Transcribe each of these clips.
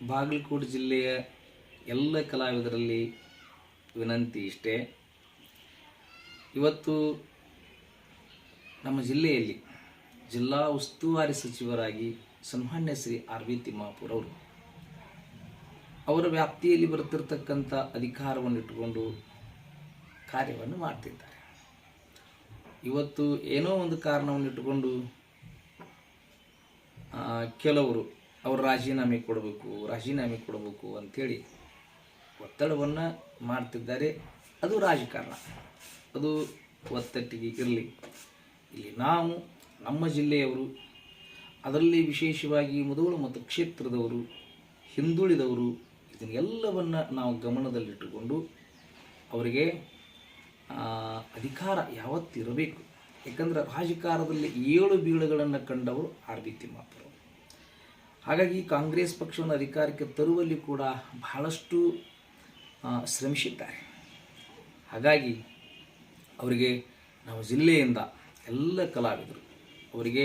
ಬಾಗಲಕೋಟೆ ಜಿಲ್ಲೆಯ ಎಲ್ಲ ಕಲಾವಿದರಲ್ಲಿ ವಿನಂತಿ ಇಷ್ಟೇ. ಇವತ್ತು ನಮ್ಮ ಜಿಲ್ಲೆಯಲ್ಲಿ ಜಿಲ್ಲಾ ಉಸ್ತುವಾರಿ ಸಚಿವರಾಗಿ ಸನ್ಮಾನ್ಯ ಶ್ರೀ ಆರ್ ವಿ ತಿಮ್ಮಾಪುರ ಅವರು ಅವರ ವ್ಯಾಪ್ತಿಯಲ್ಲಿ ಬರುತ್ತಿರತಕ್ಕಂಥ ಅಧಿಕಾರವನ್ನು ಇಟ್ಟುಕೊಂಡು ಕಾರ್ಯವನ್ನು ಮಾಡ್ತಿದ್ದಾರೆ. ಇವತ್ತು ಏನೋ ಒಂದು ಕಾರಣವನ್ನು ಇಟ್ಟುಕೊಂಡು ಕೆಲವರು ಅವರು ರಾಜೀನಾಮೆ ಕೊಡಬೇಕು ಅಂಥೇಳಿ ಒತ್ತಡವನ್ನು ಮಾಡ್ತಿದ್ದಾರೆ. ಅದು ರಾಜಕಾರಣ, ಅದು ಒತ್ತಟ್ಟಿಗೆ ಇರಲಿ. ಇಲ್ಲಿ ನಾವು ನಮ್ಮ ಜಿಲ್ಲೆಯವರು, ಅದರಲ್ಲಿ ವಿಶೇಷವಾಗಿ ಮುಧೋಳ ಮತ್ತು ಕ್ಷೇತ್ರದವರು, ಹಿಂದುಳಿದವರು, ಇದನ್ನೆಲ್ಲವನ್ನು ನಾವು ಗಮನದಲ್ಲಿಟ್ಟುಕೊಂಡು ಅವರಿಗೆ ಅಧಿಕಾರ ಯಾವತ್ತಿರಬೇಕು. ಯಾಕಂದರೆ ರಾಜಕಾರಣದಲ್ಲಿ 7 ಬೀಳುಗಳನ್ನು ಕಂಡವರು ಆರ್ ವಿ ತಿಮ್ಮಾಪುರ. ಹಾಗಾಗಿ ಕಾಂಗ್ರೆಸ್ ಪಕ್ಷವನ್ನು ಅಧಿಕಾರಕ್ಕೆ ತರುವಲ್ಲಿ ಕೂಡ ಬಹಳಷ್ಟು ಶ್ರಮಿಸಿದ್ದಾರೆ. ಹಾಗಾಗಿ ಅವರಿಗೆ ನಾವು ಜಿಲ್ಲೆಯಿಂದ ಎಲ್ಲ ಕಲಾವಿದರು ಅವರಿಗೆ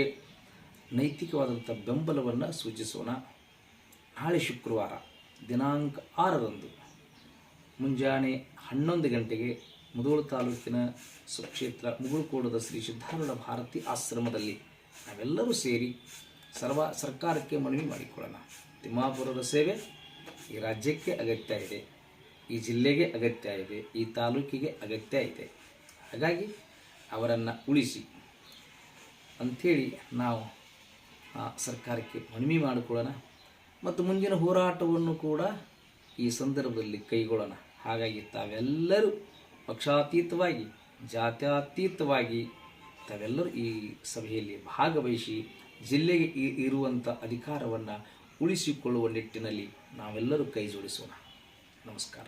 ನೈತಿಕವಾದಂಥ ಬೆಂಬಲವನ್ನು ಸೂಚಿಸೋಣ. ನಾಳೆ ಶುಕ್ರವಾರ ದಿನಾಂಕ 6ರಂದು ಮುಂಜಾನೆ 11 ಗಂಟೆಗೆ ಮುಧೋಳ ತಾಲೂಕಿನ ಸುಕ್ಷೇತ್ರ ಮುಗುಳುಕೋಡದ ಶ್ರೀ ಸಿದ್ಧಾರೂಢ ಭಾರತಿ ಆಶ್ರಮದಲ್ಲಿ ನಾವೆಲ್ಲರೂ ಸೇರಿ ಸರ್ಕಾರಕ್ಕೆ ಮನವಿ ಮಾಡಿಕೊಳ್ಳೋಣ. ತಿಮ್ಮಾಪುರದ ಸೇವೆ ಈ ರಾಜ್ಯಕ್ಕೆ ಅಗತ್ಯ ಇದೆ, ಈ ಜಿಲ್ಲೆಗೆ ಅಗತ್ಯ ಇದೆ, ಈ ತಾಲೂಕಿಗೆ ಅಗತ್ಯ ಇದೆ. ಹಾಗಾಗಿ ಅವರನ್ನು ಉಳಿಸಿ ಅಂಥೇಳಿ ನಾವು ಸರ್ಕಾರಕ್ಕೆ ಮನವಿ ಮಾಡಿಕೊಳ್ಳೋಣ ಮತ್ತು ಮುಂದಿನ ಹೋರಾಟವನ್ನು ಕೂಡ ಈ ಸಂದರ್ಭದಲ್ಲಿ ಕೈಗೊಳ್ಳೋಣ. ಹಾಗಾಗಿ ತಾವೆಲ್ಲರೂ ಪಕ್ಷಾತೀತವಾಗಿ, ಜಾತ್ಯತೀತವಾಗಿ ತಾವೆಲ್ಲರೂ ಈ ಸಭೆಯಲ್ಲಿ ಭಾಗವಹಿಸಿ ಜಿಲ್ಲೆಗೆ ಇರುವಂಥ ಅಧಿಕಾರವನ್ನು ಉಳಿಸಿಕೊಳ್ಳುವ ನಿಟ್ಟಿನಲ್ಲಿ ನಾವೆಲ್ಲರೂ ಕೈ ಜೋಡಿಸೋಣ. ನಮಸ್ಕಾರ.